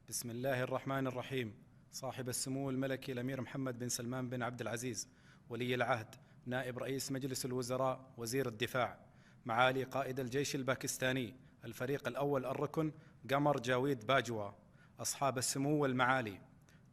بسم الله الرحمن الرحيم. صاحب السمو الملكي الأمير محمد بن سلمان بن عبد العزيز ولي العهد نائب رئيس مجلس الوزراء وزير الدفاع، معالي قائد الجيش الباكستاني الفريق الأول الركن قمر جاويد باجوا، أصحاب السمو والمعالي،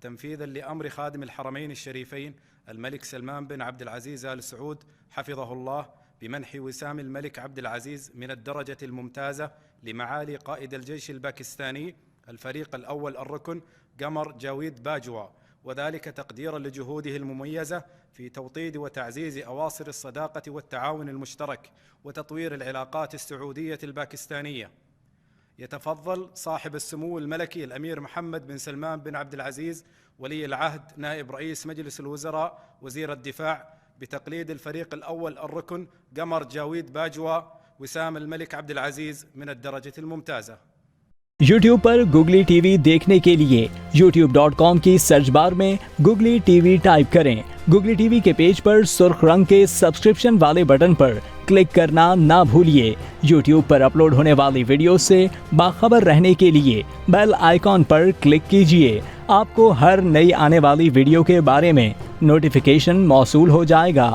تنفيذا لأمر خادم الحرمين الشريفين الملك سلمان بن عبد العزيز آل سعود حفظه الله بمنح وسام الملك عبد العزيز من الدرجة الممتازة لمعالي قائد الجيش الباكستاني الفريق الأول الركن قمر جاويد باجوا، وذلك تقديرا لجهوده المميزة في توطيد وتعزيز أواصر الصداقة والتعاون المشترك وتطوير العلاقات السعودية الباكستانية. يتفضل صاحب السمو الملكي الأمير محمد بن سلمان بن عبد العزيز ولي العهد نائب رئيس مجلس الوزراء وزير الدفاع بتقليد الفريق الأول الركن قمر جاويد باجوا وسام الملك عبد العزيز من الدرجة الممتازة। YouTube पर Googly TV देखने के लिए youtube.com की सर्च बार में Googly TV टाइप करें। Googly TV के पेज पर सुर्ख रंग के सब्सक्रिप्शन वाले बटन पर क्लिक करना ना भूलिए। YouTube पर अपलोड होने वाली वीडियो से बाखबर रहने के लिए बेल आइकॉन पर क्लिक कीजिए। आपको हर नई आने वाली वीडियो के बारे में नोटिफिकेशन मौसूल हो जाएगा।